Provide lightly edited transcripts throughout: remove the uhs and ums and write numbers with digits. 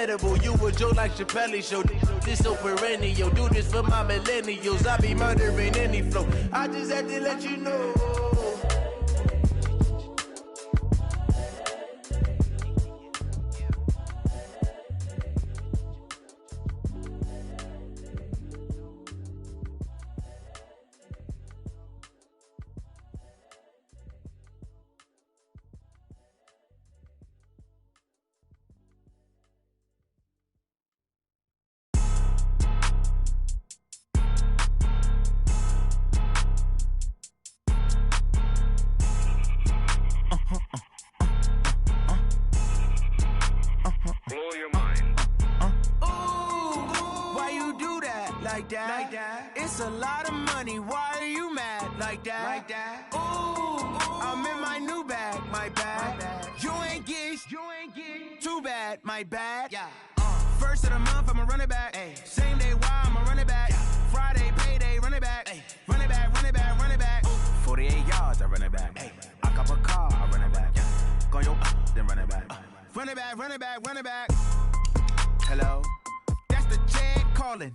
edible. You a joke like Chappelle Show. This so perennial. Do this for my millennials. I be murdering any flow. I just had to let you know. Like that. It's a lot of money. Why are you mad like that? Ooh, I'm in my new bag, my bad. You ain't get too bad, my bad. Yeah. First of the month, I'ma run it back. Ay. Same day, why I'ma run it back. Friday, payday, run it back. Ay. Run it back, run it back, run it back. 48 yards, I run it back. Ay. I cop a car, I run it back. Go your then run it back. Run it back, run it back, run it back. Hello? That's the jag calling.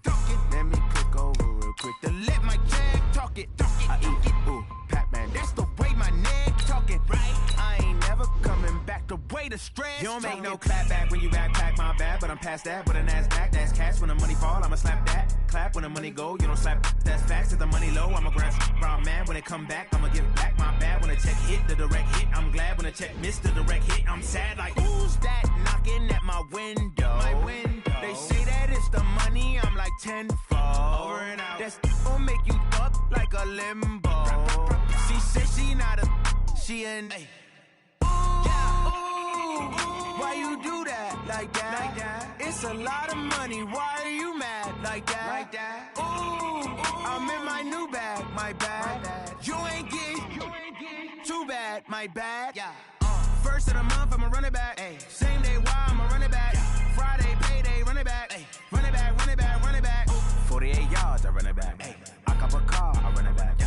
Let me click over real quick to let my jag talk it. I eat it, ooh, Pac-Man. That's the way my neck talking, right? I ain't never coming back the way the stress. You don't make no clap back when you backpack, my bad, but I'm past that. But a NASDAQ, that's cash. When the money fall, I'ma slap that. Clap when the money go, you don't slap. That's facts. If the money low, I'ma grab brown man. When it come back, I'ma give back my bad. When the check hit, the direct hit. I'm glad when the check missed the direct hit. I'm sad like, who's that knocking at my window? My window. They say that it's the money, I'm like tenfold. Over and out. That's gon' make you up like a limbo. She said she not a, she an. Ooh, why you do that like that? It's a lot of money. Why are you mad like that? Ooh, I'm in my new bag, my bad. You ain't get too bad, my bad. Yeah. First of the month, I'ma run it back. Ay. Same day, why I'ma run it back. Friday, payday, run it back. Ay. Run it back, run it back, run it back. 48 yards, I run it back. Ay. I cop a car, I run it back.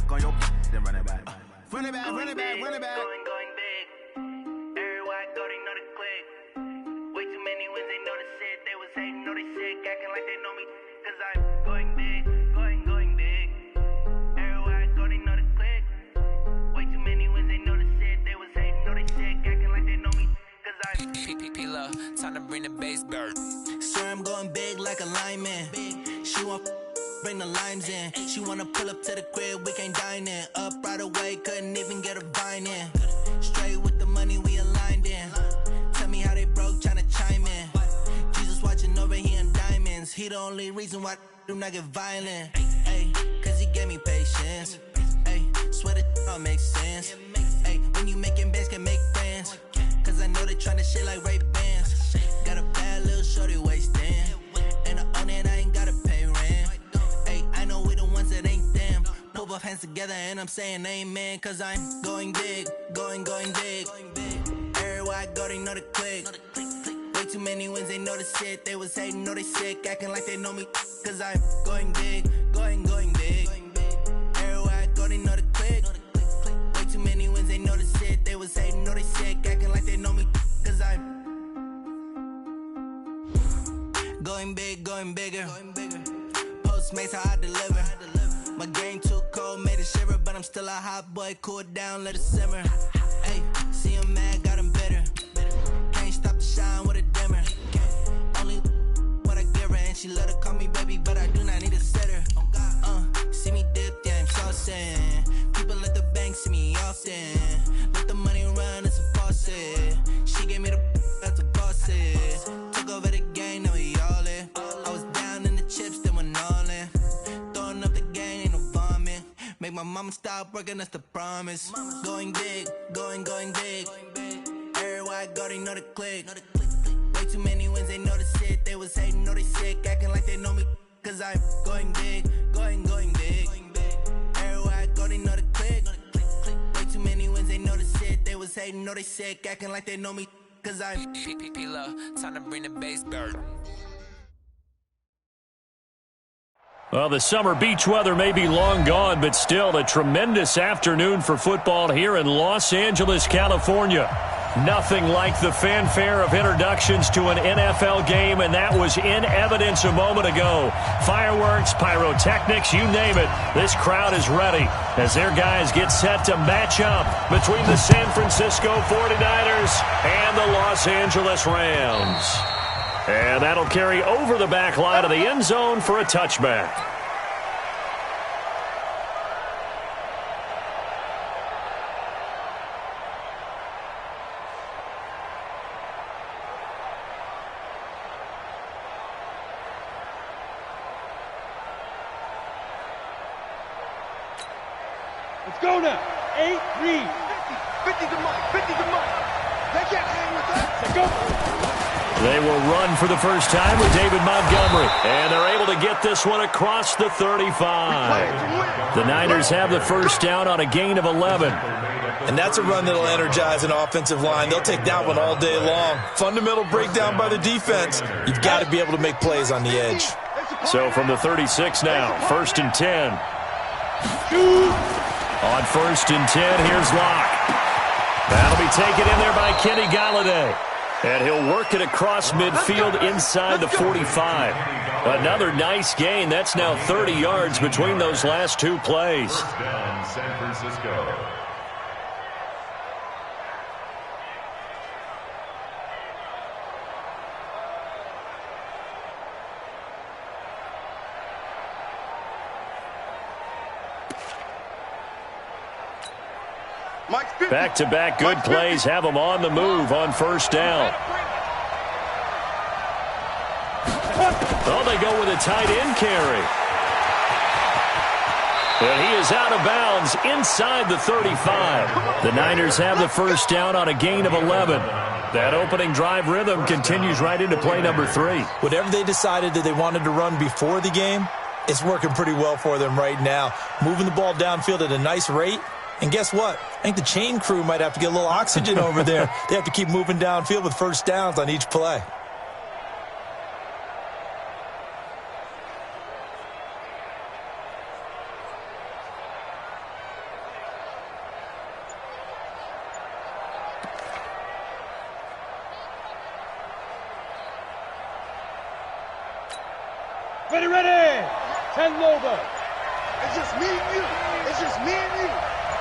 Go your then run it back. Run it back, run it back, run it back. Going big. Everywhere I go, they know the click. Way too many wins, they know the shit. They was hating, know they sick, acting like they know me. Cause I'm going big, going big. Everywhere I go, they know the click. Way too many wins, they know the shit. They was hating, know they sick, acting like they know me. Cause I'm P-P-P-Love, time to bring the bass bird. Swear I'm going big like a lineman. She want bring the limes in. She wanna pull up to the crib, we can't dine in. Up right away, couldn't even get a vine in. Straight with the money we aligned in. Tell me how they broke, tryna chime in. Jesus watching over here in diamonds. He the only reason why I do not get violent. Ay, cause he gave me patience. Ay, swear that all makes sense. Ay, when you making bands can make friends. Cause I know they tryna shit like Ray-Bans. Got a bad little shorty wasting. And I own it, I ain't gotta pay rent. Ay, I know we the ones that ain't them. Pull both hands together and I'm saying amen. Cause I'm going big, going big. Everywhere I go, they know the click. Way too many wins, they know the shit. They was hating, know they sick, acting like they know me. Cause I'm going big, going big. Everywhere I go, they know the click. Way too many wins, they know the shit. They was hating, know they sick, acting like they know me. Cause I'm going big, going bigger. Postmates, how I deliver. My game too cold, made it shiver. But I'm still a hot boy, cool it down, let it simmer. Hey, see him mad, got him bitter. Can't stop the shine with a dimmer. Only what I give her, and she love to call me baby, but I do not need a sitter. See me dip, yeah, I'm saucing. People at the bank see me often. Let the money run, it's a faucet. She gave me the that's a boss is. Took over the game, now we all in. I was down in the chips, then went all in. Throwing up the game, ain't no vomit. Make my mama stop working, that's the promise. Going big, going big. Everywhere I go, they know the click. Way too many wins, they know the shit. They was hating, know they sick, acting like they know me. Cause I'm going big, going big. Everywhere I go, they know the click. Way too many wins, they know the shit. They was hating, know they sick, acting like they know me. Cause I'm P-P-P-Love, time to bring the bass bird. Well, the summer beach weather may be long gone, but still a tremendous afternoon for football here in Los Angeles, California. Nothing like the fanfare of introductions to an NFL game, and that was in evidence a moment ago. Fireworks, pyrotechnics, you name it. This crowd is ready as their guys get set to match up between the San Francisco 49ers and the Los Angeles Rams. And that'll carry over the back line of the end zone for a touchback. Let's go now. 8 read. 50 to Mike. 50 to Mike. They can't hang with that. Let's go. They will run for the first time with David Montgomery. And they're able to get this one across the 35. The Niners have the first down on a gain of 11. And that's a run that'll energize an offensive line. They'll take that one all day long. Fundamental breakdown by the defense. You've got to be able to make plays on the edge. So from the 36 now, 1st and 10. On 1st and 10, here's Locke. That'll be taken in there by Kenny Galladay. And he'll work it across midfield inside the 45. Another nice gain. That's now 30 yards between those last two plays. First down, San Francisco. Back-to-back good plays have them on the move on 1st down. Oh, they go with a tight end carry. And he is out of bounds inside the 35. The Niners have the first down on a gain of 11. That opening drive rhythm continues right into play number 3. Whatever they decided that they wanted to run before the game, it's working pretty well for them right now. Moving the ball downfield at a nice rate. And guess what? I think the chain crew might have to get a little oxygen over there. They have to keep moving downfield with first downs on each play. Ready. 10 Lobo. It's just me and you. It's just me and you.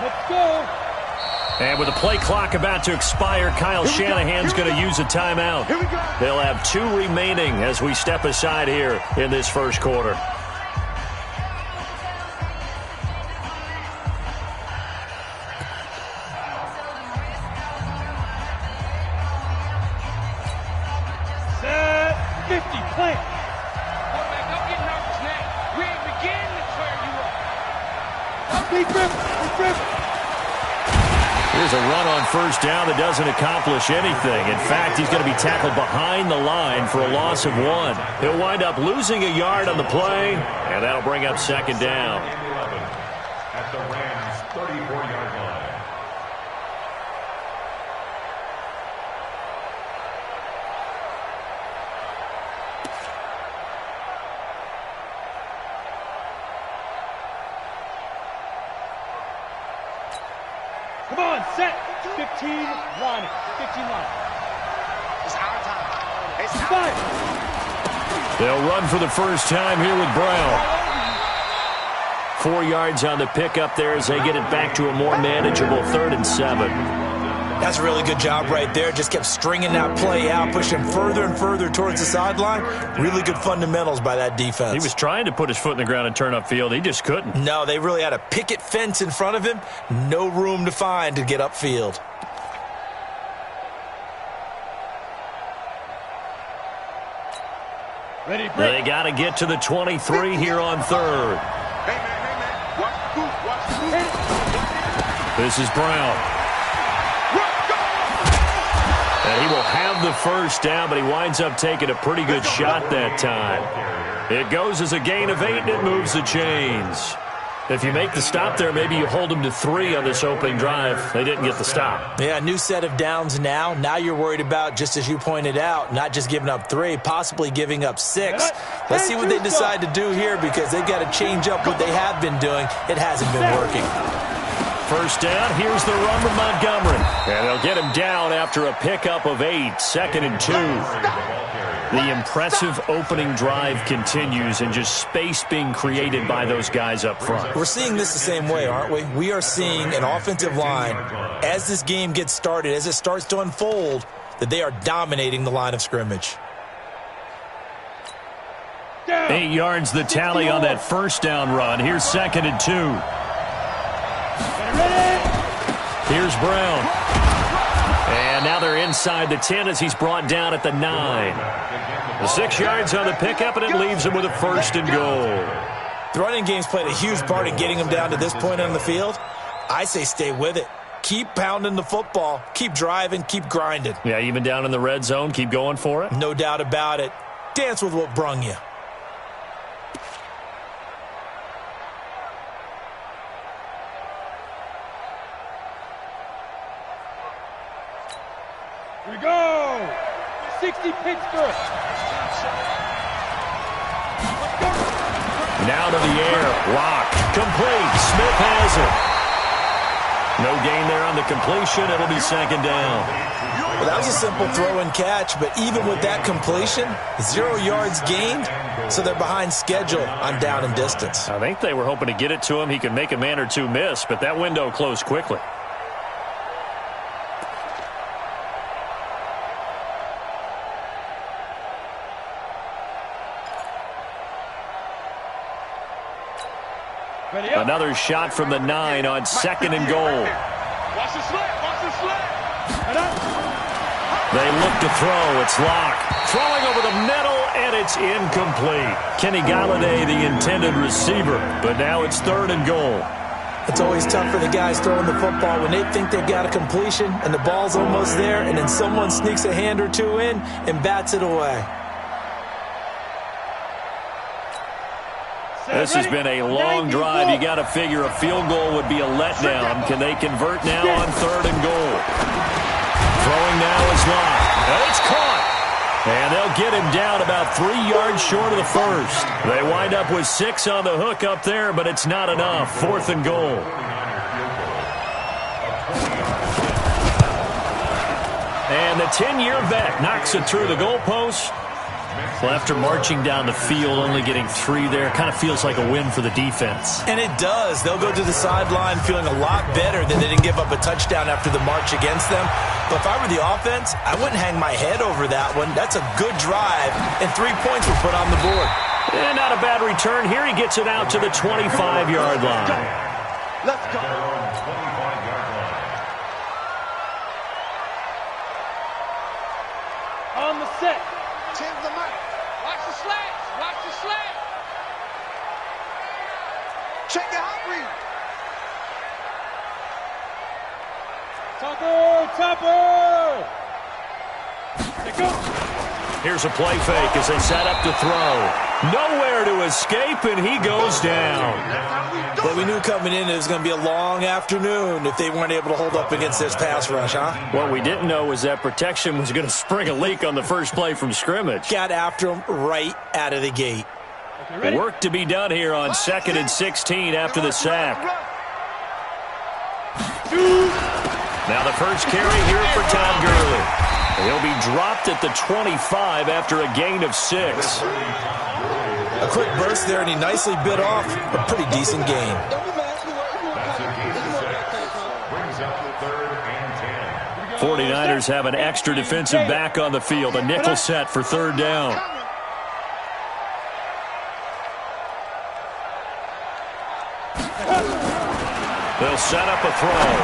Let's go. And with the play clock about to expire, Kyle Shanahan's going to use a timeout. They'll have 2 remaining as we step aside here in this first quarter. Set 50, plant. Quarterback, don't get nervous now. We ain't beginning to clear you up. Deep grip. Here's a run on first down that doesn't accomplish anything. In fact, he's going to be tackled behind the line for a loss of 1. He'll wind up losing a yard on the play, and that'll bring up 2nd down. At the Rams' 34-yard line. Come on, set. 15 line. 15 line. It's our time. It's our Five. They'll run for the first time here with Brown. 4 yards on the pickup there as they get it back to a more manageable 3rd and 7. That's a really good job right there. Just kept stringing that play out, pushing further and further towards the sideline. Really good fundamentals by that defense. He was trying to put his foot in the ground and turn upfield. He just couldn't. No, they really had a picket fence in front of him. No room to find to get upfield. Ready, break. They got to get to the 23 here on 3rd. Hey, man. Watch the scoop. This is Brown. And he will have the first down, but he winds up taking a pretty good shot that time. It goes as a gain of 8, and it moves the chains. If you make the stop there, maybe you hold them to 3 on this opening drive. They didn't get the stop. Yeah, new set of downs now. Now you're worried about, just as you pointed out, not just giving up 3, possibly giving up 6. Let's see what they decide to do here because they've got to change up what they have been doing. It hasn't been working. First down, here's the run from Montgomery. And they'll get him down after a pickup of 8, 2nd and 2. The impressive opening drive continues and just space being created by those guys up front. We're seeing this the same way, aren't we? We are seeing an offensive line, as this game gets started, as it starts to unfold, that they are dominating the line of scrimmage. 8 yards the tally on that first down run. Here's 2nd and 2. Here's Brown. And now they're inside the 10 as he's brought down at the 9. The 6 yards on the pickup, and it leaves him with a 1st and goal. The running game's played a huge part in getting him down to this point on the field. I say stay with it. Keep pounding the football. Keep driving. Keep grinding. Yeah, even down in the red zone, keep going for it. No doubt about it. Dance with what brung you. Here we go! 60 Pittsburgh! Now to the air. Lock. Complete. Smith has it. No gain there on the completion. It'll be 2nd down. Well, that was a simple throw and catch, but even with that completion, 0 yards gained, so they're behind schedule on down and distance. I think they were hoping to get it to him. He could make a man or two miss, but that window closed quickly. Another shot from the 9 on 2nd and goal. Watch the slant! Watch the slant! They look to throw. It's Locke. Throwing over the middle, and it's incomplete. Kenny Galladay, the intended receiver, but now it's 3rd and goal. It's always tough for the guys throwing the football when they think they've got a completion and the ball's almost there, and then someone sneaks a hand or two in and bats it away. This has been a long drive. You got to figure a field goal would be a letdown. Can they convert now on 3rd and goal? Throwing now is Locke. It's caught. And they'll get him down about 3 yards short of the first. They wind up with 6 on the hook up there, but it's not enough. 4th and goal. And the 10-year vet knocks it through the goalpost. Well, after marching down the field, only getting 3 there, kind of feels like a win for the defense. And it does. They'll go to the sideline feeling a lot better that they didn't give up a touchdown after the march against them. But if I were the offense, I wouldn't hang my head over that one. That's a good drive, and 3 points were put on the board. And not a bad return. Here he gets it out to the 25-yard line. Let's go! On the set. Change the mic. Watch the slants. Watch the slant. Check your hot read. Topper! They go. Here's a play fake as they set up to throw. Nowhere to escape, and he goes down. But we knew coming in it was going to be a long afternoon if they weren't able to hold up against this pass rush, huh? What we didn't know was that protection was going to spring a leak on the first play from scrimmage. Got after him right out of the gate. Work to be done here on 2nd and 16 after the sack. Now the first carry here for Todd Gurley. He'll be dropped at the 25 after a gain of 6. A quick burst there, and he nicely bit off a pretty decent gain. That's a gain of 6. Brings up 3rd and 10. 49ers have an extra defensive back on the field. A nickel set for 3rd down. They'll set up a throw.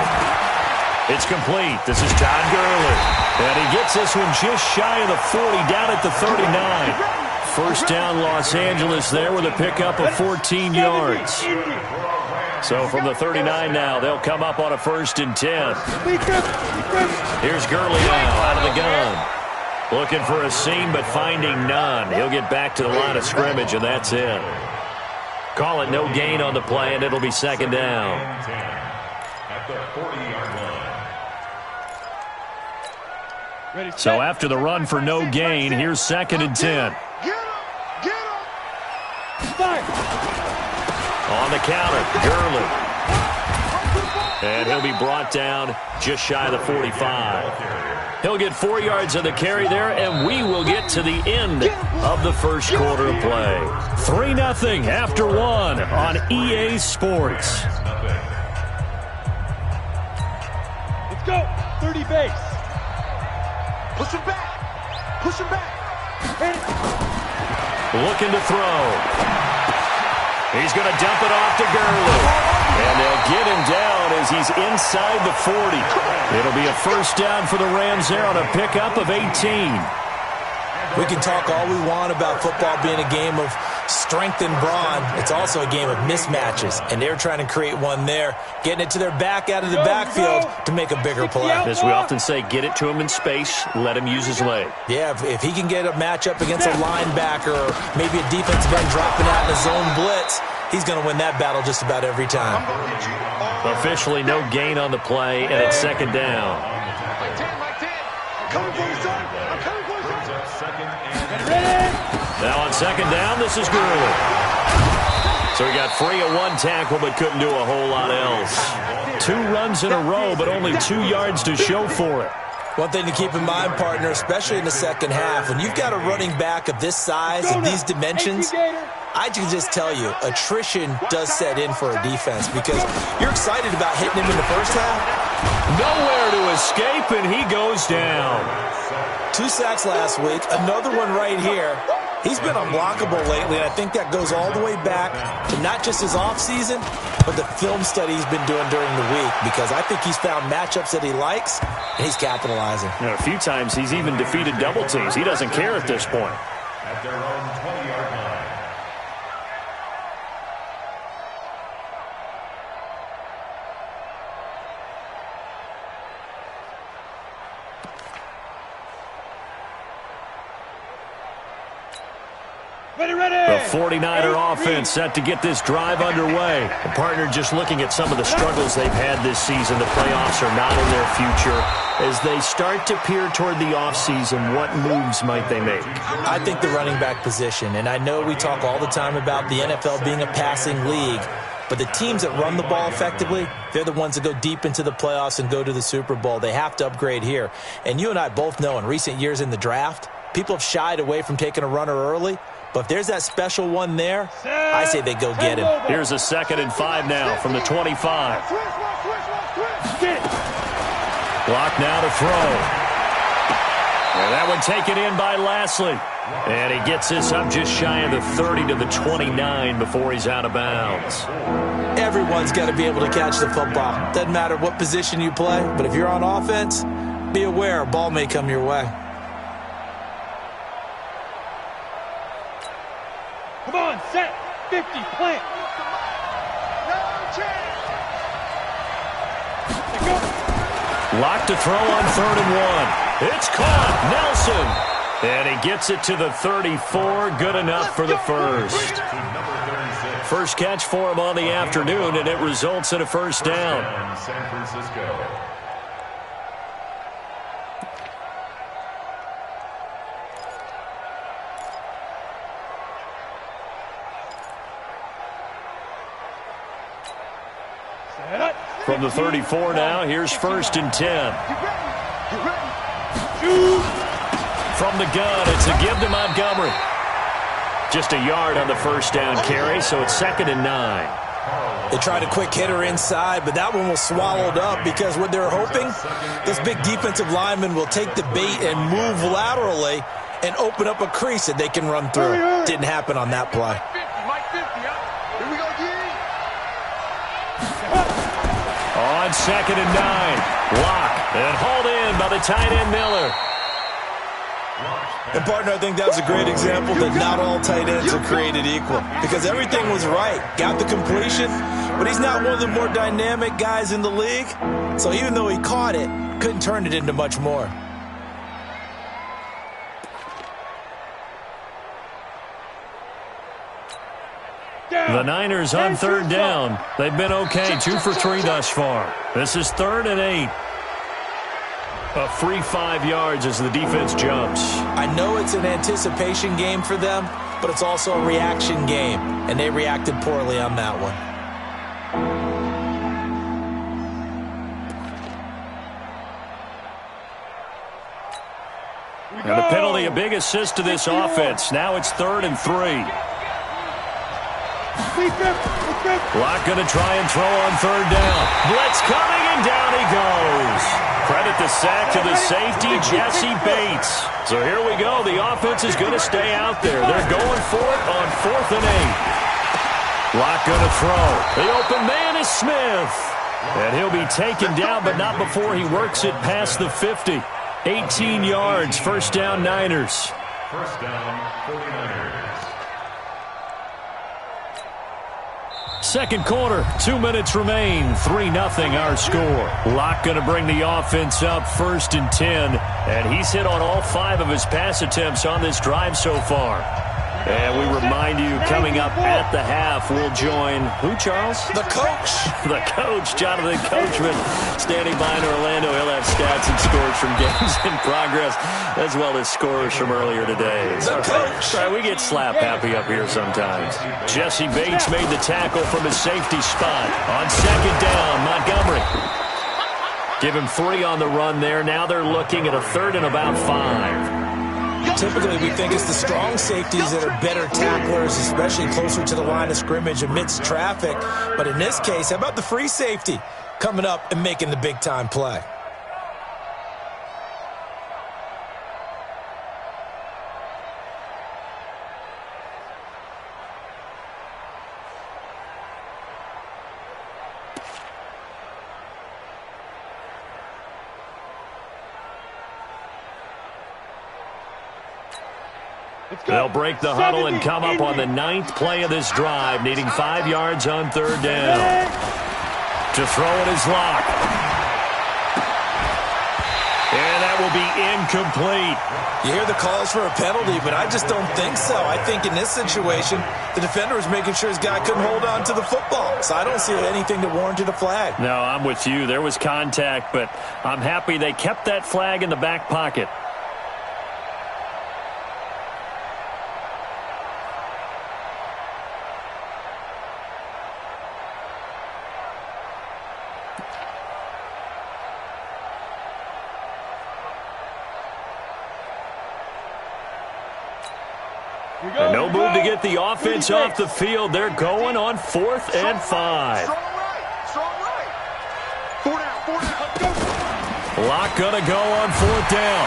It's complete. This is Todd Gurley. And he gets this one just shy of the 40, down at the 39. First down, Los Angeles there with a pickup of 14 yards. So from the 39 now, they'll come up on a 1st and 10. Here's Gurley now out of the gun. Looking for a seam, but finding none. He'll get back to the line of scrimmage, and that's it. Call it no gain on the play, and it'll be 2nd down. At the 40-yard line. So after the run for no gain, here's 2nd and 10. On the counter, Gurley. And he'll be brought down just shy of the 45. He'll get 4 yards on the carry there, and we will get to the end of the first quarter of play. 3-0 after 1 on EA Sports. Let's go. 30 base. Push him back. Push him back. Looking to throw. He's going to dump it off to Gurley. And they'll get him down as he's inside the 40. It'll be a first down for the Rams there on a pickup of 18. We can talk all we want about football being a game of strength and brawn. It's also a game of mismatches, and they're trying to create one there, getting it to their back out of the backfield to make a bigger play. As we often say, get it to him in space, let him use his leg. Yeah, if he can get a matchup against a linebacker or maybe a defensive end dropping out in a zone blitz, he's going to win that battle just about every time. Officially no gain on the play, and it's second down. Now on second down, this is Gurley. So he got free of one tackle but couldn't do a whole lot else. 2 runs in a row, but only 2 yards to show for it. One thing to keep in mind, partner, especially in the second half, when you've got a running back of this size and these dimensions, I can just tell you, attrition does set in for a defense because you're excited about hitting him in the first half. Nowhere to escape, and he goes down. 2 sacks last week, another one right here. He's been unblockable lately, and I think that goes all the way back to not just his offseason, but the film study he's been doing during the week, because I think he's found matchups that he likes, and he's capitalizing. You know, a few times he's even defeated double teams. He doesn't care at this point. At their own 20-yard line. The 49er offense set to get this drive underway. The partner just looking at some of the struggles they've had this season. The playoffs are not in their future. As they start to peer toward the offseason, what moves might they make? I think the running back position, and I know we talk all the time about the NFL being a passing league, but the teams that run the ball effectively, they're the ones that go deep into the playoffs and go to the Super Bowl. They have to upgrade here. And you and I both know in recent years in the draft, people have shied away from taking a runner early. But if there's that special one there, I say they go get him. Here's a 2nd and 5 now from the 25. Block now to throw. And that one taken in by Lashley. And he gets this up just shy of the 30 to the 29 before he's out of bounds. Everyone's got to be able to catch the football. Doesn't matter what position you play, but if you're on offense, be aware a ball may come your way. Come on, set, 50, plant. Locked to throw on 3rd and 1. It's caught. Nelson. And he gets it to the 34. Good enough for the first. First catch for him on the afternoon, and it results in a first down. San Francisco. From the 34 now, here's 1st and 10. From the gun, it's a give to Montgomery. Just a yard on the first down carry, so it's 2nd and 9. They tried a quick hitter inside, but that one was swallowed up because what they're hoping, this big defensive lineman will take the bait and move laterally and open up a crease that they can run through. Didn't happen on that play. On 2nd and 9, Lock, and hauled in by the tight end Miller. And partner, I think that was a great example that not all tight ends are created equal, because everything was right. Got the completion, but he's not one of the more dynamic guys in the league. So even though he caught it, couldn't turn it into much more. The Niners on 3rd down. They've been okay, 2 for 3 thus far. This is 3rd and 8. A free 5 yards as the defense jumps. I know it's an anticipation game for them, but it's also a reaction game, and they reacted poorly on that one. And the penalty, a big assist to this offense. Now it's 3rd and 3. Locke going to try and throw on 3rd down. Blitz coming, and down he goes. Credit the sack to the safety, Jesse Bates. So here we go. The offense is going to stay out there. They're going for it on 4th and 8. Locke going to throw. The open man is Smith. And he'll be taken down, but not before he works it past the 50. 18 yards, first down Niners. First down, 49ers. Second quarter, 2 minutes remain, 3-0 our score. Locke going to bring the offense up 1st and 10, and he's hit on all 5 of his pass attempts on this drive so far. And we remind you, coming up at the half, we'll join, who, Charles? The coach. The coach, Jonathan Coachman, standing by in Orlando. He'll have stats and scores from games in progress, as well as scores from earlier today. The coach. Sorry, we get slap happy up here sometimes. Jesse Bates made the tackle from his safety spot. On 2nd down, Montgomery. Give him 3 on the run there. Now they're looking at a 3rd and about 5. Typically, we think it's the strong safeties that are better tacklers, especially closer to the line of scrimmage amidst traffic. But in this case, how about the free safety coming up and making the big-time play? They'll break the huddle and come up on the 9th play of this drive, needing 5 yards on 3rd down. To throw it is Locke. And that will be incomplete. You hear the calls for a penalty, but I just don't think so. I think in this situation, the defender was making sure his guy couldn't hold on to the football. So I don't see anything that warranted a flag. No, I'm with you. There was contact, but I'm happy they kept that flag in the back pocket. And no move to get the offense off the field. They're going on 4th and 5. Locke gonna go on 4th down.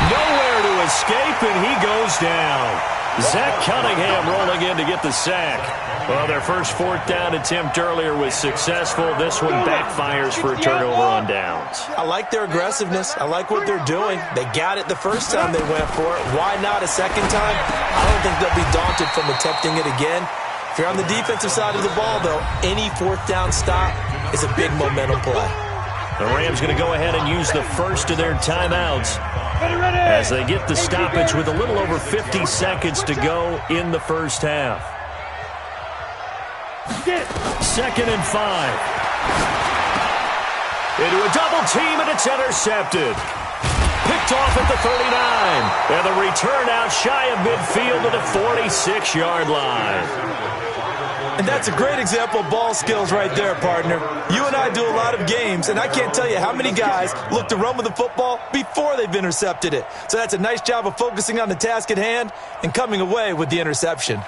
Nowhere to escape, and he goes down. Zach Cunningham rolling in to get the sack. Well, their first 4th down attempt earlier was successful. This one backfires for a turnover on downs. I like their aggressiveness. I like what they're doing. They got it the first time they went for it. Why not a second time? I don't think they'll be daunted from attempting it again. If you're on the defensive side of the ball, though, any 4th down stop is a big momentum play. The Rams going to go ahead and use the first of their timeouts as they get the stoppage with a little over 50 seconds to go in the first half. 2nd and 5. Into a double team, and it's intercepted. Picked off at the 39. And the return out shy of midfield to the 46-yard line. And that's a great example of ball skills right there, partner. You and I do a lot of games, and I can't tell you how many guys look to run with the football before they've intercepted it. So that's a nice job of focusing on the task at hand and coming away with the interception.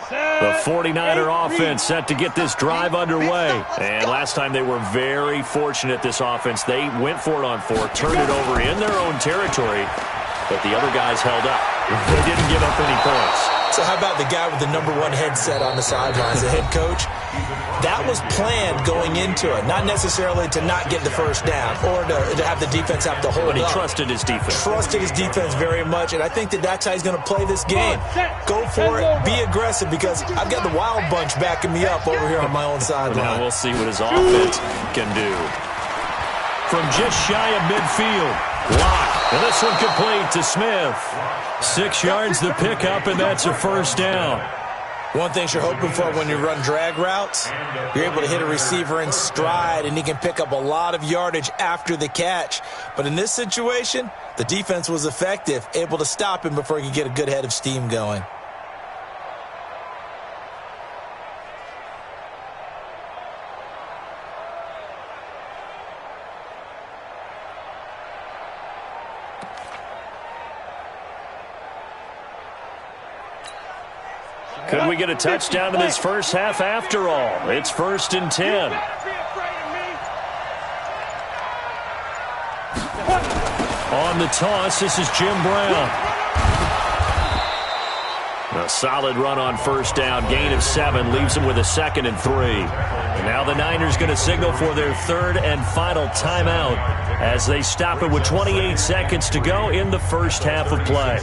The 49er offense set to get this drive underway. And last time they were very fortunate, this offense. They went for it on 4, turned it over in their own territory, but the other guys held up. They didn't give up any points. So how about the guy with the #1 headset on the sidelines, the head coach? That was planned going into it, not necessarily to not get the first down or to have the defense have to hold up. But he trusted his defense. Trusted his defense very much, and I think that's how he's going to play this game. Go for it, be aggressive, because I've got the wild bunch backing me up over here on my own sideline. Now we'll see what his offense can do. From just shy of midfield, Locke. And this one complete to Smith. 6 yards the pickup, and that's a first down. One thing you're hoping for when you run drag routes, you're able to hit a receiver in stride, and he can pick up a lot of yardage after the catch. But in this situation, the defense was effective, able to stop him before he could get a good head of steam going. Could we get a touchdown in this first half after all? It's 1st and 10. On the toss, this is Jim Brown. A solid run on 1st down. Gain of 7 leaves him with a 2nd and 3. And now the Niners going to signal for their 3rd and final timeout as they stop it with 28 seconds to go in the first half of play.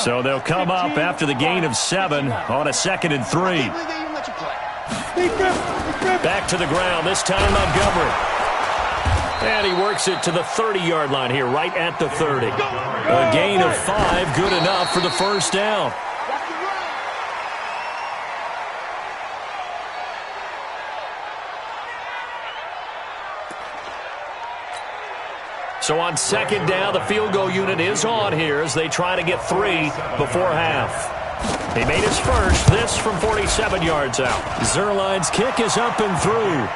So they'll come up after the gain of 7 on a 2nd and 3. Back to the ground, this time Montgomery. And he works it to the 30-yard line here, right at the 30. A gain of 5, good enough for the 1st down. So on 2nd down, the field goal unit is on here as they try to get 3 before half. He made his first, this from 47 yards out. Zerline's kick is up and through.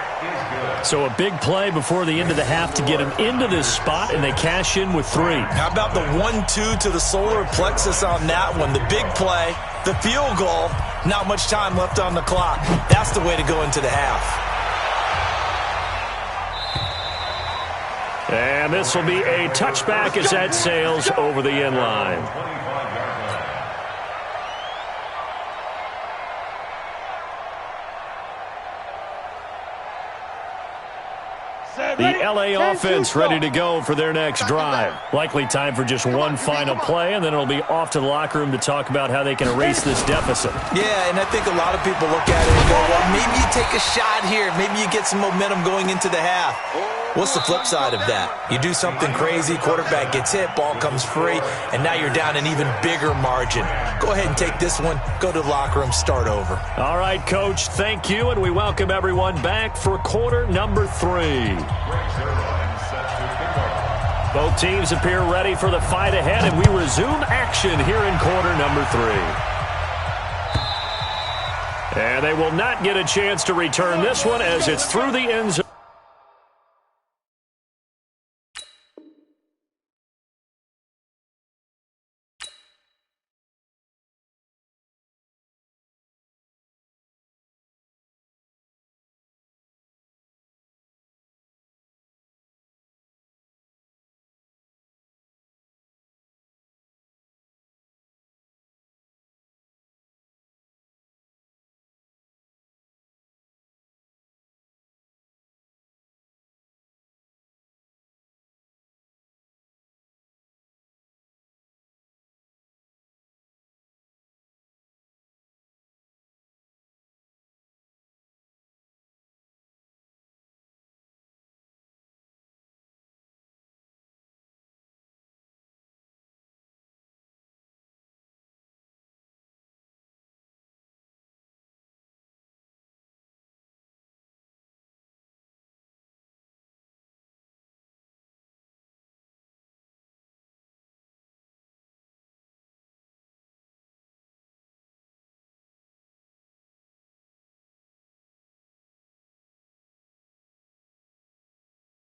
So a big play before the end of the half to get him into this spot, and they cash in with 3. How about the 1-2 to the solar plexus on that one? The big play, the field goal, not much time left on the clock. That's the way to go into the half. And this will be a touchback as that sails over the end line. The LA offense ready to go for their next drive. Likely time for just one final play, and then it'll be off to the locker room to talk about how they can erase this deficit. Yeah, and I think a lot of people look at it and go, well, maybe you take a shot here. Maybe you get some momentum going into the half. What's the flip side of that? You do something crazy, quarterback gets hit, ball comes free, and now you're down an even bigger margin. Go ahead and take this one, go to the locker room, start over. All right, Coach, thank you, and we welcome everyone back for quarter number 3. Both teams appear ready for the fight ahead, and we resume action here in quarter number 3. And they will not get a chance to return this one as it's through the end zone.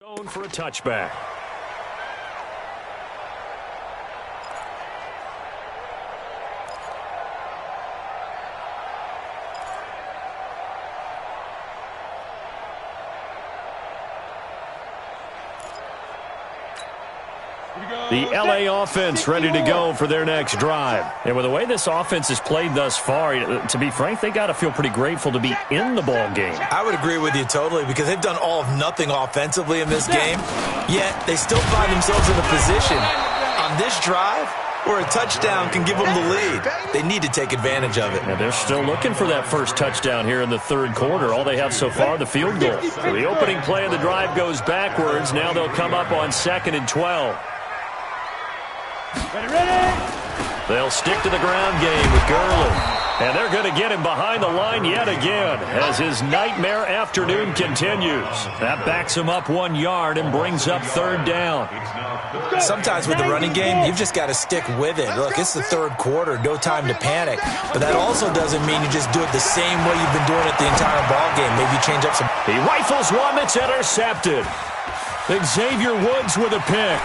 Going for a touchback. The LA offense ready to go for their next drive. And with the way this offense has played thus far, to be frank, they got to feel pretty grateful to be in the ball game. I would agree with you totally because they've done all of nothing offensively in this game, yet they still find themselves in a position on this drive where a touchdown can give them the lead. They need to take advantage of it. And they're still looking for that first touchdown here in the third quarter. All they have so far, the field goal. So the opening play of the drive goes backwards. Now they'll come up on 2nd and 12. They'll stick to the ground game with Gurley. And they're going to get him behind the line yet again as his nightmare afternoon continues. That backs him up 1 yard and brings up third down. Sometimes with the running game, you've just got to stick with it. Look, it's the third quarter, no time to panic. But that also doesn't mean you just do it the same way you've been doing it the entire ball game. Maybe you change up some. He rifles one that's intercepted. Xavier Woods with a pick.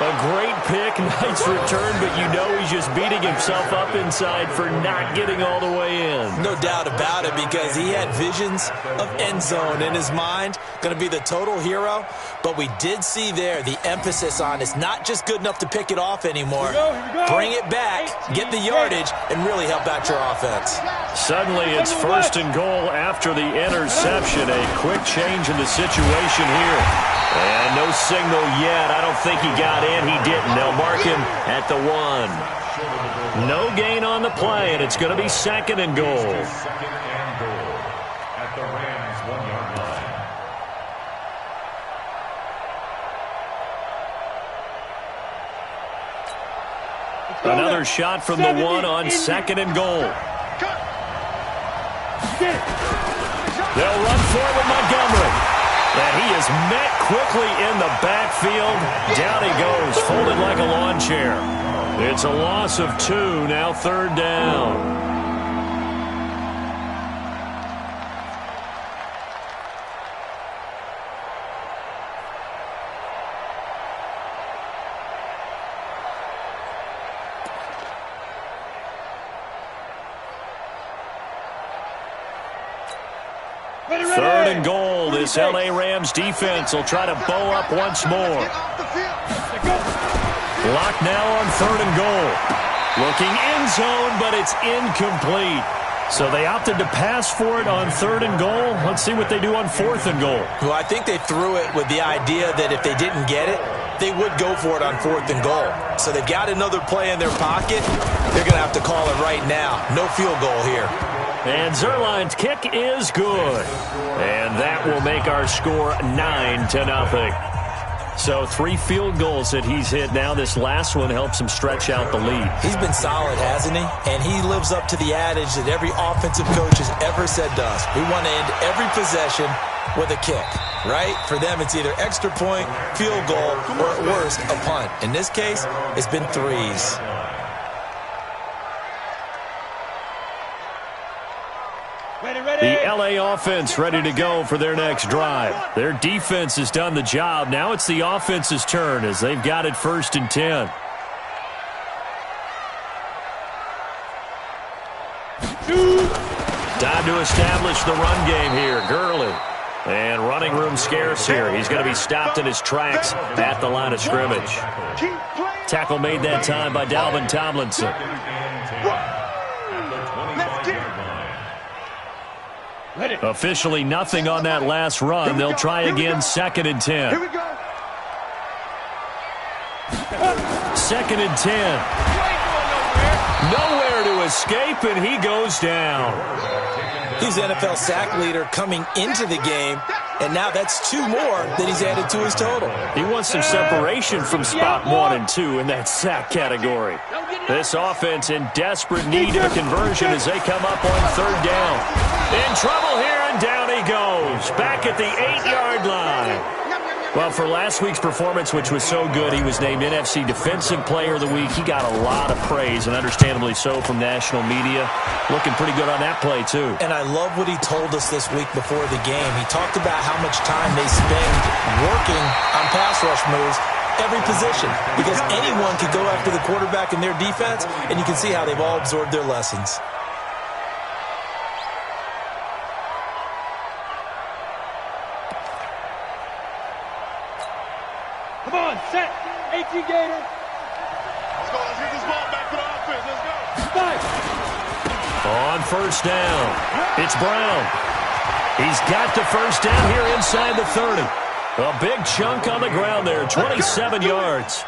A great pick, nice return, but you know he's just beating himself up inside for not getting all the way in. No doubt about it, because he had visions of end zone in his mind. Going to be the total hero, but we did see there the emphasis on it's not just good enough to pick it off anymore. Here we go. Bring it back, get the yardage, and really help out your offense. Suddenly it's first and goal after the interception. A quick change in the situation here. And no signal yet. I don't think he got in. He didn't. They'll mark him at the 1. No gain on the play, and it's going to be second and goal. Second and goal at the Rams' 1 yard line. Another shot from the 1 on second and goal. They'll run forward Montgomery. And he is met quickly in the backfield. Down he goes, folded like a lawn chair. It's a loss of 2, now third down. Third and goal. This L.A. Rams defense will try to bow up once more. Locked now on third and goal. Looking end zone, but it's incomplete. So they opted to pass for it on third and goal. Let's see what they do on fourth and goal. Well, I think they threw it with the idea that if they didn't get it, they would go for it on fourth and goal. So they've got another play in their pocket. They're going to have to call it right now. No field goal here. And Zerline's kick is good. And that will make our score 9-0. So 3 field goals that he's hit now. This last one helps him stretch out the lead. He's been solid, hasn't he? And he lives up to the adage that every offensive coach has ever said to us. We want to end every possession with a kick, right? For them, it's either extra point, field goal, or at worst, a punt. In this case, it's been 3s. The L.A. offense ready to go for their next drive. Their defense has done the job. Now it's the offense's turn as they've got it 1st and 10. Time to establish the run game here. Gurley. And running room scarce here. He's going to be stopped in his tracks at the line of scrimmage. Tackle made that time by Dalvin Tomlinson. Officially nothing on that last run. They'll try again 2nd and 10. Here we go. 2nd and 10. Nowhere to escape, and he goes down. He's NFL sack leader coming into the game, and now that's 2 more that he's added to his total. He wants some separation from spot 1 and 2 in that sack category. This offense in desperate need of a conversion as they come up on 3rd down. In trouble here, and down he goes. Back at the 8-yard line. Well, for last week's performance, which was so good, he was named NFC Defensive Player of the Week. He got a lot of praise, and understandably so, from national media. Looking pretty good on that play, too. And I love what he told us this week before the game. He talked about how much time they spend working on pass rush moves, every position, because anyone could go after the quarterback in their defense, and you can see how they've all absorbed their lessons. Come on, set. 18 Gator. Let's go. Let's get this ball back to the offense. Let's go. 5. On 1st down, it's Brown. He's got the 1st down here inside the 30. A big chunk on the ground there, 27 yards.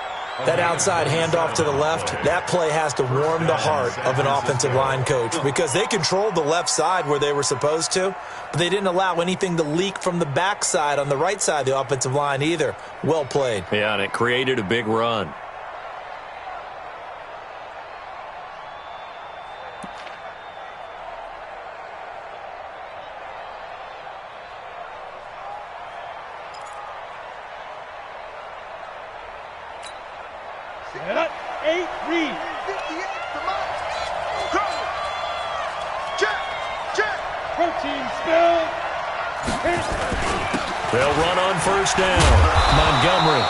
That outside handoff to the left, that play has to warm the heart of an offensive line coach because they controlled the left side where they were supposed to, but they didn't allow anything to leak from the backside on the right side of the offensive line either. Well played. Yeah, and it created a big run. And up, 8, read. Protein spill. They'll run on first down. Montgomery.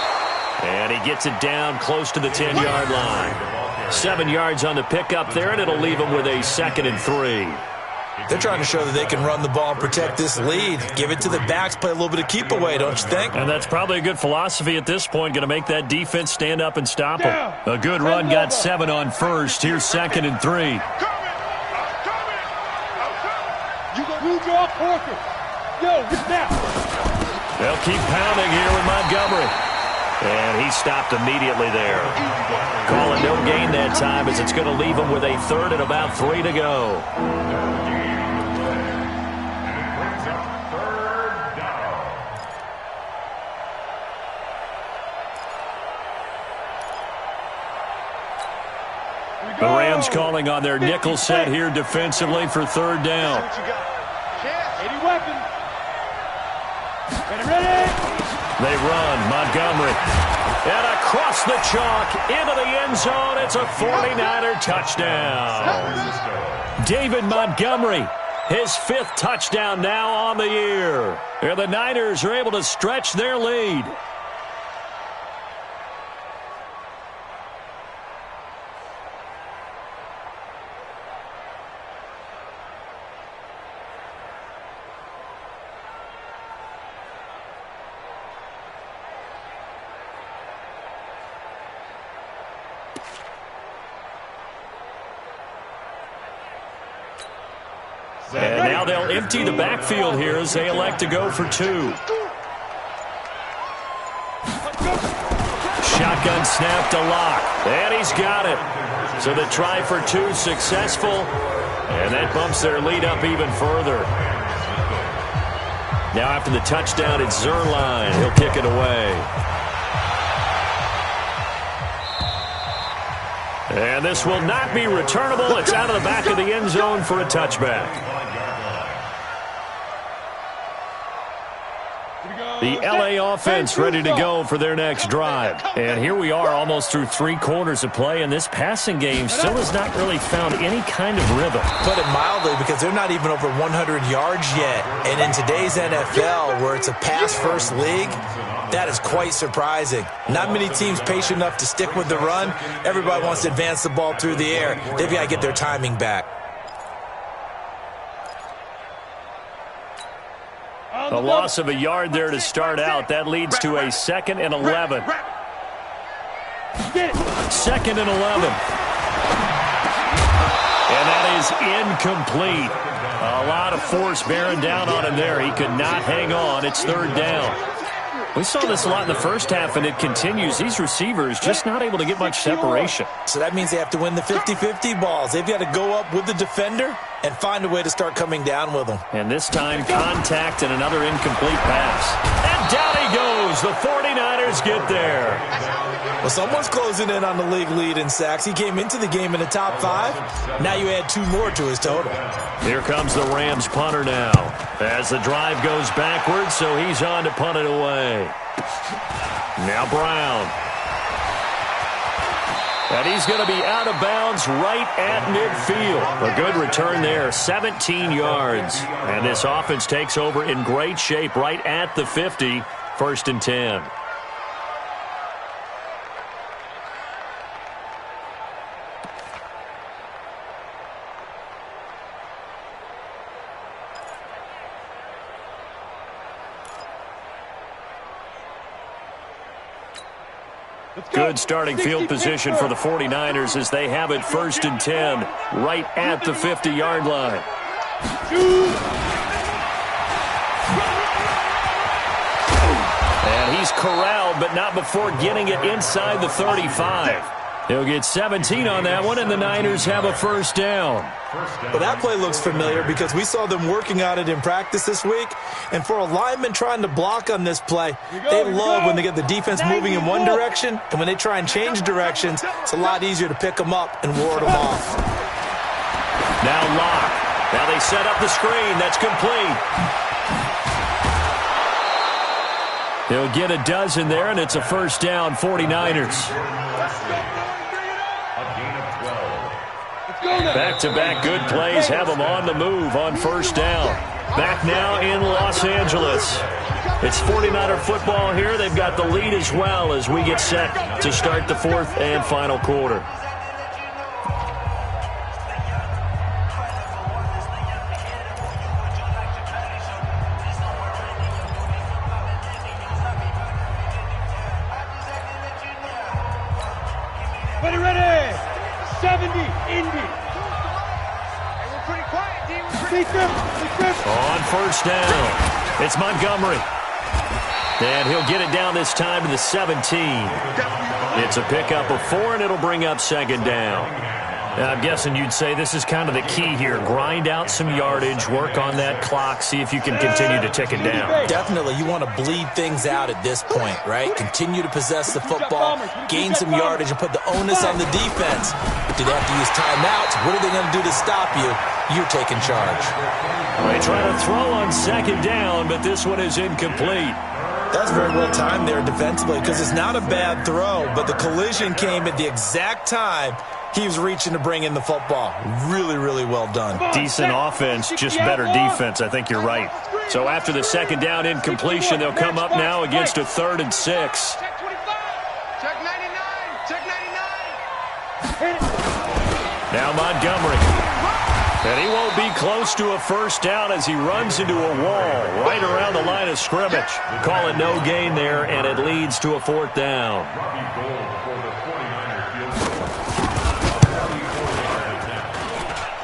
And he gets it down close to the 10-yard line. 7 yards on the pickup there, and it'll leave him with a 2nd and 3. They're trying to show that they can run the ball and protect this lead. Give it to the backs, play a little bit of keep away, don't you think? And that's probably a good philosophy at this point, going to make that defense stand up and stop them. A good run, got 7 on first. Here's 2nd and 3. You draw quarter. Yo, snap. They'll keep pounding here with Montgomery. And he stopped immediately there. Calling no gain that time as it's going to leave him with a 3rd and about 3 to go. The Rams calling on their nickel set here defensively for 3rd down. 80 weapon. Ready. They run. Montgomery. And across the chalk into the end zone. It's a 49er touchdown. David Montgomery, his 5th touchdown now on the year. And the Niners are able to stretch their lead. And now they'll empty the backfield here as they elect to go for 2. Shotgun snap to Locke. And he's got it. So the try for 2 successful. And that bumps their lead up even further. Now after the touchdown, it's Zerline. He'll kick it away. And this will not be returnable. It's out of the back of the end zone for a touchback. The LA offense ready to go for their next drive. And here we are almost through 3 quarters of play, and this passing game still has not really found any kind of rhythm. Put it mildly, because they're not even over 100 yards yet. And in today's NFL, where it's a pass-first league, that is quite surprising. Not many teams patient enough to stick with the run. Everybody wants to advance the ball through the air. They've got to get their timing back. A loss of a yard there to start out. That leads to a 2nd and 11. 2nd and 11. And that is incomplete. A lot of force bearing down on him there. He could not hang on. It's 3rd down. We saw this a lot in the first half, and it continues. These receivers just not able to get much separation. So that means they have to win the 50-50 balls. They've got to go up with the defender and find a way to start coming down with them. And this time, contact and another incomplete pass. And down he goes. The 49ers get there. Well, someone's closing in on the league lead in sacks. He came into the game in the top 5. Now you add 2 more to his total. Here comes the Rams punter now. As the drive goes backwards, so he's on to punt it away. Now Brown. And he's going to be out of bounds right at midfield. A good return there, 17 yards. And this offense takes over in great shape right at the 50, 1st and 10. Good starting field position for the 49ers as they have it 1st and 10 right at the 50-yard line. And he's corralled, but not before getting it inside the 35. He'll get 17 on that one, and the Niners have a 1st down. Well, that play looks familiar because we saw them working on it in practice this week. And for a lineman trying to block on this play, they love when they get the defense moving in one direction, and when they try and change directions, it's a lot easier to pick them up and ward them off. Now Locke. Now they set up the screen. That's complete. He'll get a dozen there, and it's a 1st down, 49ers. Back-to-back good plays have them on the move on first down. Back now in Los Angeles. It's 49er football here. They've got the lead as well as we get set to start the fourth and final quarter. Ready. 70, Indy. Hey, we're pretty quiet, D. We're pretty On first down, it's Montgomery. And he'll get it down this time to the 17. It's a pickup of 4, and it'll bring up second down. I'm guessing you'd say this is kind of the key here. Grind out some yardage, work on that clock, see if you can continue to tick it down. Definitely, you want to bleed things out at this point, right? Continue to possess the football, gain some yardage, and put the onus on the defense. Do they have to use timeouts? What are they going to do to stop you? You're taking charge. They try to throw on second down, but this one is incomplete. That's very well timed there defensively because it's not a bad throw, but the collision came at the exact time he was reaching to bring in the football. Really, really well done. Decent offense, just better defense. I think you're right. So after the second down incompletion, they'll come up now against a 3rd and 6. Check 25. Check 99. Check 99. Now Montgomery. And he won't be close to a first down as he runs into a wall right around the line of scrimmage. Call it no gain there, and it leads to a 4th down.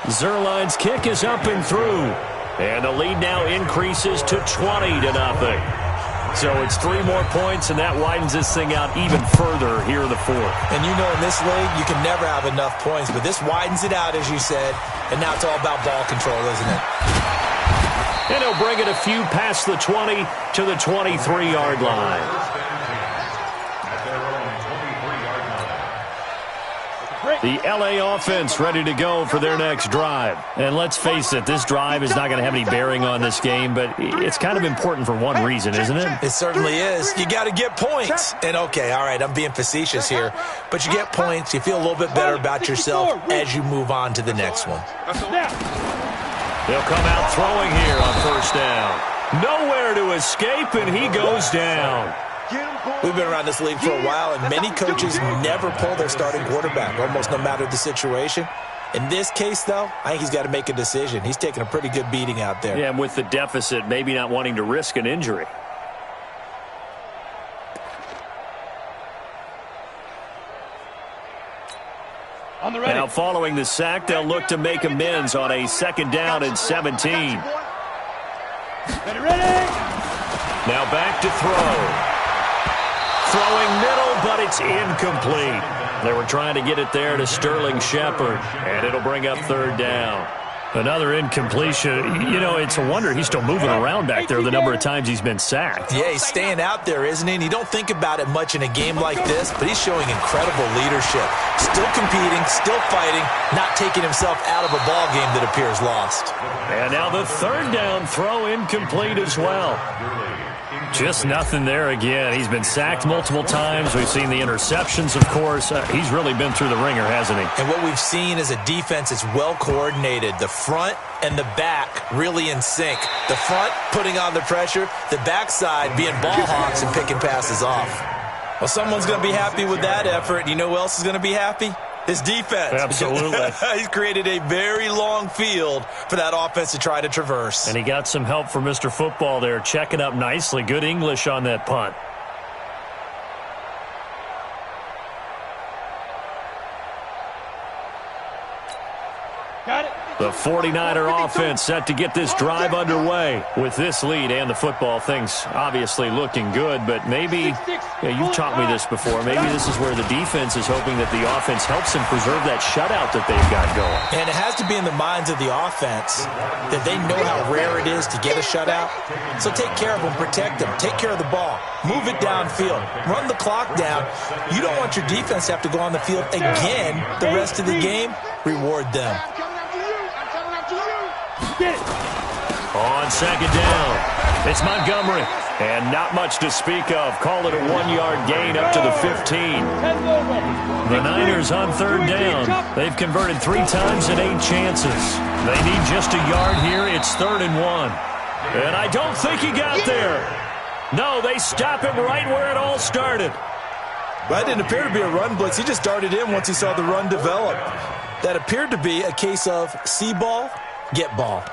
Zerline's kick is up and through. And the lead now increases to 20-0. So it's 3 more points, and that widens this thing out even further here in the 4th. And you know in this league, you can never have enough points, but this widens it out, as you said, and now it's all about ball control, isn't it? And he'll bring it a few past the 20 to the 23-yard line. The LA offense ready to go for their next drive. And let's face it, this drive is not going to have any bearing on this game, but it's kind of important for one reason, isn't it? It certainly is. You got to get points. And okay, all right, I'm being facetious here, but you get points, you feel a little bit better about yourself as you move on to the next one. They'll come out throwing here on first down. Nowhere to escape, and he goes down. We've been around this league for a while, and many coaches never pull their starting quarterback, almost no matter the situation. In this case, though, I think he's got to make a decision. He's taking a pretty good beating out there. Yeah, and with the deficit, maybe not wanting to risk an injury. Now, following the sack, they'll look to make amends on a 2nd down and 17. Now back to throw. Throwing middle, but it's incomplete. They were trying to get it there to Sterling Shepard, and it'll bring up 3rd down. Another incompletion. You know, it's a wonder he's still moving around back there the number of times he's been sacked. Yeah, he's staying out there, isn't he? And you don't think about it much in a game like this, but he's showing incredible leadership. Still competing, still fighting, not taking himself out of a ball game that appears lost. And now the 3rd down throw incomplete as well. Just nothing there again. He's been sacked multiple times. We've seen the interceptions, of course. He's really been through the ringer, hasn't he? And what we've seen is a defense that's well coordinated. The front and the back really in sync. The front putting on the pressure, the backside being ball hawks and picking passes off. Well, someone's going to be happy with that effort. You know who else is going to be happy? His defense. Absolutely. He's created a very long field for that offense to try to traverse. And he got some help from Mr. Football there, checking up nicely. Good English on that punt. Got it. The 49er offense set to get this drive underway. With this lead and the football, things obviously looking good, but maybe, you've taught me this before, maybe this is where the defense is hoping that the offense helps them preserve that shutout that they've got going. And it has to be in the minds of the offense that they know how rare it is to get a shutout. So take care of them, protect them, take care of the ball, move it downfield, run the clock down. You don't want your defense to have to go on the field again the rest of the game. Reward them. On 2nd down, it's Montgomery. And not much to speak of. Call it a 1-yard gain up to the 15. The Niners on third down. They've converted 3 times in 8 chances. They need just a yard here. It's 3rd and 1. And I don't think he got there. No, they stop him right where it all started. That didn't appear to be a run blitz. He just darted in once he saw the run develop. That appeared to be a case of see ball, get ball.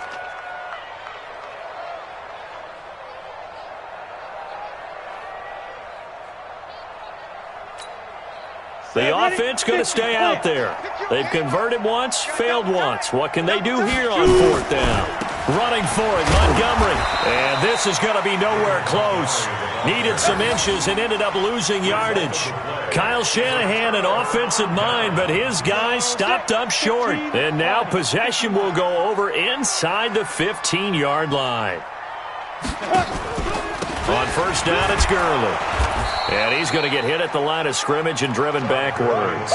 The offense going to stay out there. They've converted once, failed once. What can they do here on 4th down? Running for it, Montgomery. And this is going to be nowhere close. Needed some inches and ended up losing yardage. Kyle Shanahan, an offensive mind, but his guys stopped up short. And now possession will go over inside the 15-yard line. On 1st down, it's Gurley. And he's going to get hit at the line of scrimmage and driven backwards.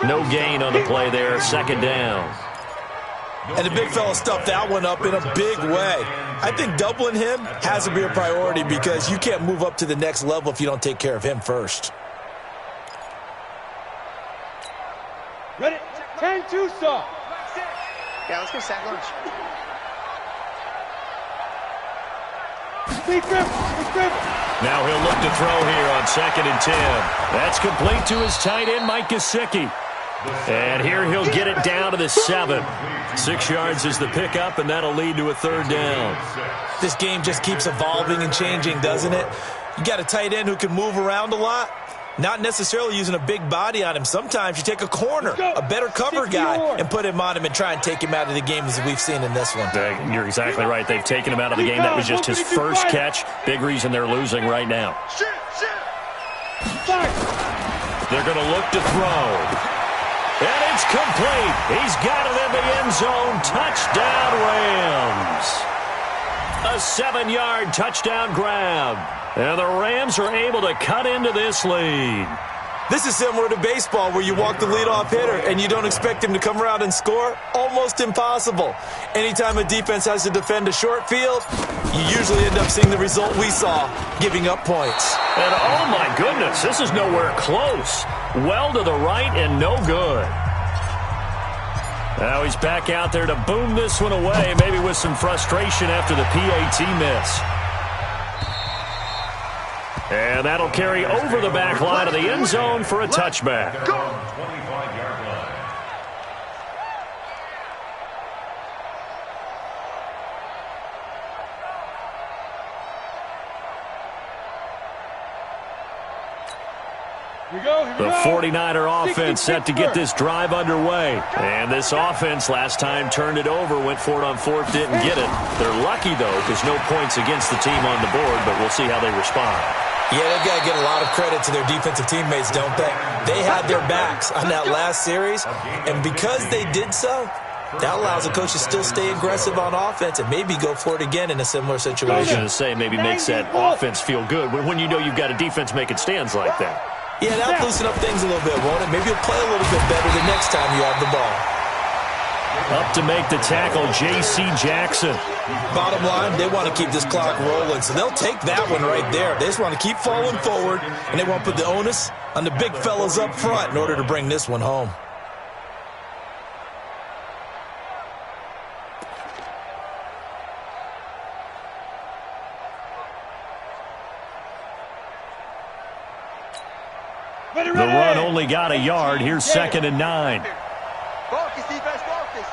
No gain on the play there, 2nd down. And the big fella stuffed that one up in a big way. I think doubling him has to be a priority because you can't move up to the next level if you don't take care of him first. Ready? 10-2 stop. Yeah, let's go sack lunch. Now he'll look to throw here on 2nd and 10. That's complete to his tight end, Mike Gesicki. And here he'll get it down to the 7. 6 yards is the pickup, and that'll lead to a 3rd down. This game just keeps evolving and changing, doesn't it? You got a tight end who can move around a lot, not necessarily using a big body on him. Sometimes you take a corner, a better cover guy, and put him on him and try and take him out of the game as we've seen in this one. You're exactly right. They've taken him out of the game. That was just his first catch. Big reason they're losing right now. They're going to look to throw. And it's complete. He's got it in the end zone. Touchdown, Rams. A 7-yard touchdown grab. And the Rams are able to cut into this lead. This is similar to baseball where you walk the leadoff hitter and you don't expect him to come around and score. Almost impossible. Anytime a defense has to defend a short field, you usually end up seeing the result we saw, giving up points. And oh my goodness, this is nowhere close. Well to the right and no good. Now he's back out there to boom this one away, maybe with some frustration after the PAT miss. And that'll carry over the back line of the end zone for a touchback. The 49er offense set to get this drive underway. And this offense last time turned it over, went for it on 4th, didn't get it. They're lucky, though, because no points against the team on the board, but we'll see how they respond. Yeah, they've got to get a lot of credit to their defensive teammates, don't they? They had their backs on that last series, and because they did so, that allows the coach to still stay aggressive on offense and maybe go for it again in a similar situation. I was going to say, maybe makes that offense feel good when you know you've got a defense making stands like that. Yeah, that'll loosen up things a little bit, won't it? Maybe you'll play a little bit better the next time you have the ball. Up to make the tackle, J.C. Jackson. Bottom line, they want to keep this clock rolling, so they'll take that one right there. They just want to keep falling forward, and they want to put the onus on the big fellas up front in order to bring this one home. The run only got a yard. Here's 2nd and 9. Focus, defense, focus.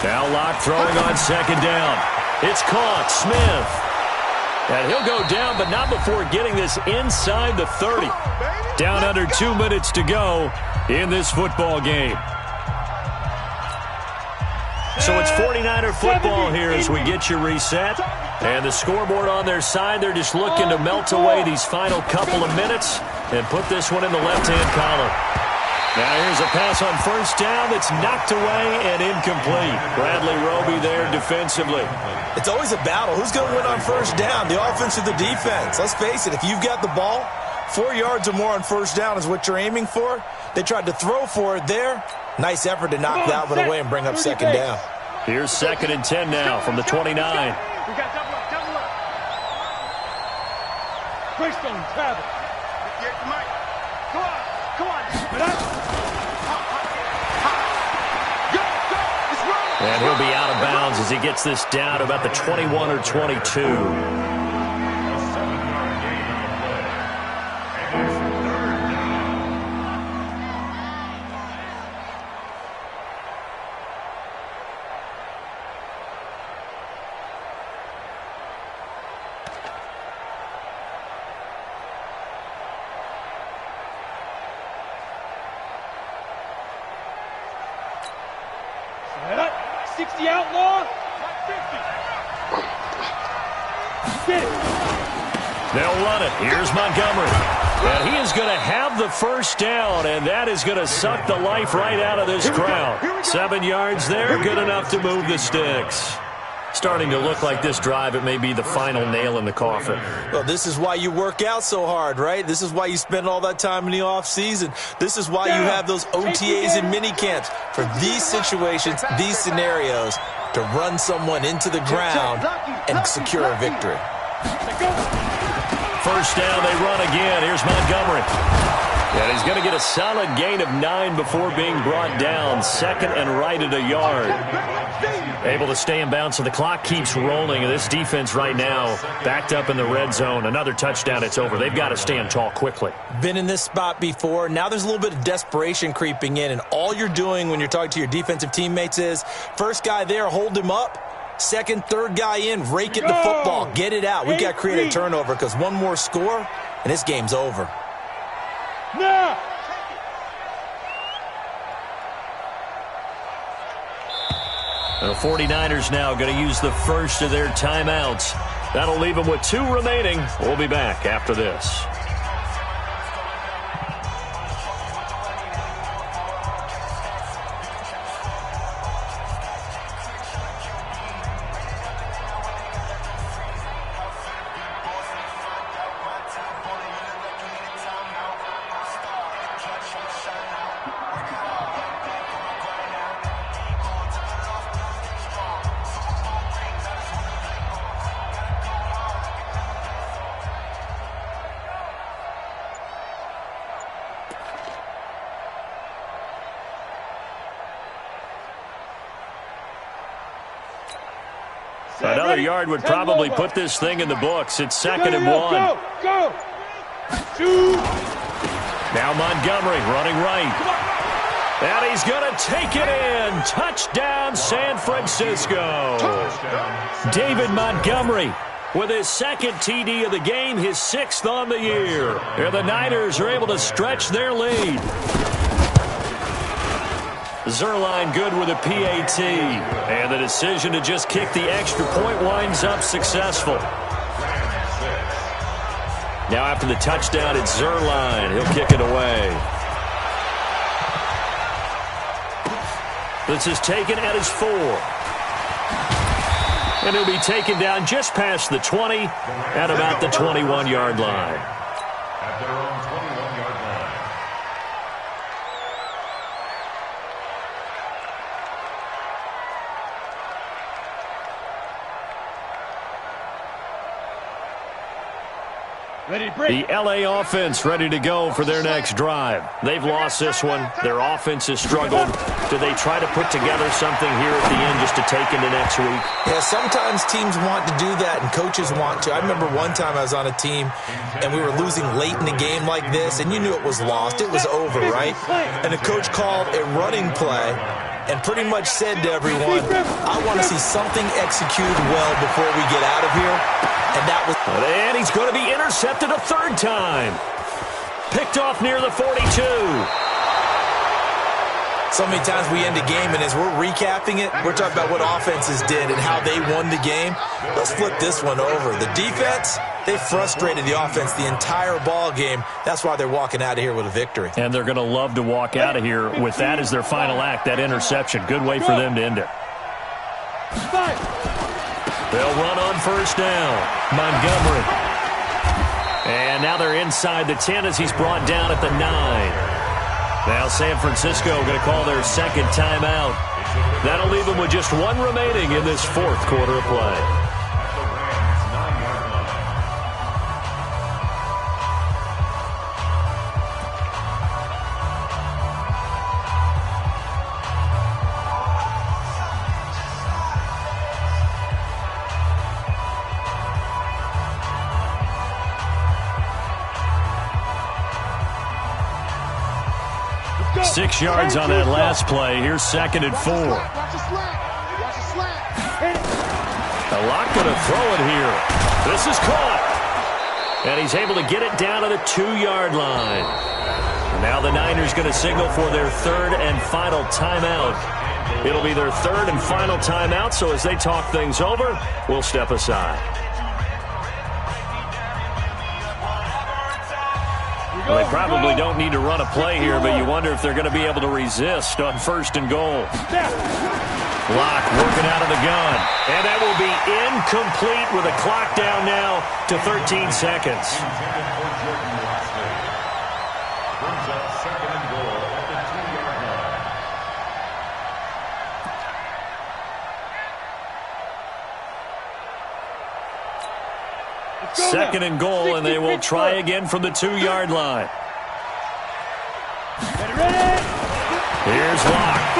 Now Locke throwing on 2nd down. It's caught. Smith. And he'll go down, but not before getting this inside the 30. Down under 2 minutes to go in this football game. So it's 49er football here as we get you reset. And the scoreboard on their side, they're just looking to melt away these final couple of minutes and put this one in the left-hand column. Now here's a pass on 1st down that's knocked away and incomplete. Bradley Roby there defensively. It's always a battle. Who's going to win on 1st down, the offense or the defense? Let's face it, if you've got the ball, 4 yards or more on 1st down is what you're aiming for. They tried to throw for it there. Nice effort to knock that one away and bring up 2nd down. Here's 2nd and 10 now from the 29. We got double up, double up. Greystone, travel. Come on, come on. And he'll be out of bounds as he gets this down to about the 21 or 22. They'll run it. Here's Montgomery. And he is going to have the first down, and that is going to suck the life right out of this crowd. 7 yards there, good enough to move the sticks. Starting to look like this drive, it may be the final nail in the coffin. Well, this is why you work out so hard, right? This is why you spend all that time in the offseason. This is why you have those OTAs and mini camps for these situations, these scenarios, to run someone into the ground and secure a victory. First down, they run again. Here's Montgomery. And he's going to get a solid gain of 9 before being brought down. 2nd and right at a yard. Able to stay in bounds, so the clock keeps rolling. And this defense right now backed up in the red zone. Another touchdown, it's over. They've got to stand tall quickly. Been in this spot before. Now there's a little bit of desperation creeping in. And all you're doing when you're talking to your defensive teammates is, first guy there, hold him up. Second, third guy in, rake it the football. Get it out. We've got to create a turnover because one more score, and this game's over. And the 49ers now going to use the first of their timeouts. That'll leave them with 2 remaining. We'll be back after this. Another yard would probably put this thing in the books. It's 2nd and 1. Go! 2. Now Montgomery running right. And he's going to take it in. Touchdown, San Francisco. David Montgomery with his 2nd TD of the game, his 6th on the year. And the Niners are able to stretch their lead. Zerline good with a PAT. And the decision to just kick the extra point winds up successful. Now after the touchdown, it's Zerline. He'll kick it away. This is taken at his 4. And he'll be taken down just past the 20 at about the 21-yard line. At their own 21-yard line. The LA offense ready to go for their next drive. They've lost this one. Their offense has struggled. Do they try to put together something here at the end just to take into next week? Yeah, sometimes teams want to do that and coaches want to. I remember one time I was on a team and we were losing late in the game like this, and you knew it was lost. It was over, right? And the coach called a running play and pretty much said to everyone, I want to see something executed well before we get out of here. And that was... And he's going to be intercepted a 3rd time. Picked off near the 42. So many times we end a game, and as we're recapping it, we're talking about what offenses did and how they won the game. Let's flip this one over. The defense, they frustrated the offense the entire ball game. That's why they're walking out of here with a victory. And they're going to love to walk out of here with that as their final act, that interception. Good way for them to end it. They'll run on first down. Montgomery. And now they're inside the 10 as he's brought down at the 9. Now San Francisco going to call their second timeout. That'll leave them with just one remaining in this fourth quarter of play. Go. 6 yards on that last play. Here's 2nd and 4. Watch the slant. Watch the slant. Hit it. A lot going to throw it here. This is caught. And he's able to get it down to the 2-yard line. Now the Niners going to signal for their third and final timeout. It'll be their third and final timeout, so as they talk things over, we'll step aside. Well, they probably don't need to run a play here, but you wonder if they're going to be able to resist on 1st and goal. Locke working out of the gun. And that will be incomplete with a clock down now to 13 seconds. Brings up 2nd and goal at the 2-yard line. 2nd and goal, and they will try again from the 2-yard line. Here's Locke.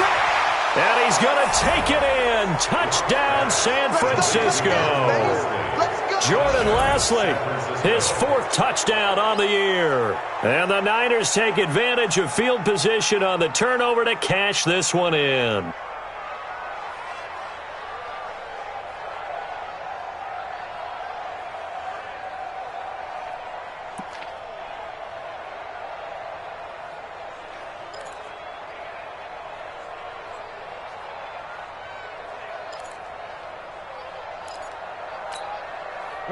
And he's going to take it in. Touchdown, San Francisco. Jordan Lasley, his 4th touchdown on the year. And the Niners take advantage of field position on the turnover to cash this one in.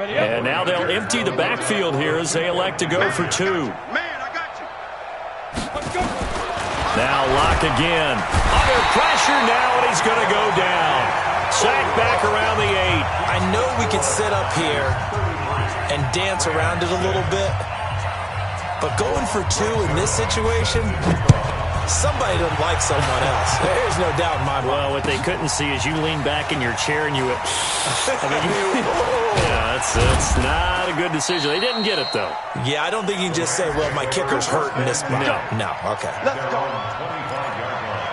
And now they'll empty the backfield here as they elect to go for 2. Man, I got you. Let's go. Now Locke again. Under pressure now, and he's going to go down. Sacked back around the 8. I know we could sit up here and dance around it a little bit, but going for 2 in this situation, somebody doesn't like someone else. There's no doubt in my mind. Well, what they couldn't see is you lean back in your chair and you went, yeah, that's not a good decision. They didn't get it, though. Yeah, I don't think you can just say, well, my kicker's hurt in this spot. No, okay. Let's go. 25-yard line.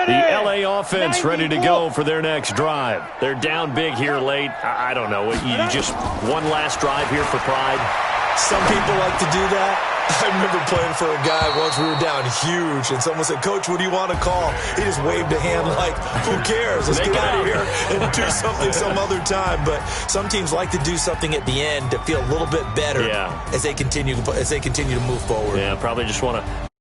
The LA offense ready to go for their next drive. They're down big here late. I don't know. You just one last drive here for pride? Some people like to do that. I remember playing for a guy once. We were down huge, and someone said, Coach, what do you want to call? He just waved a hand like, who cares? Let's get out of here and do something some other time. But some teams like to do something at the end to feel a little bit better as they continue to move forward. Yeah, probably just want to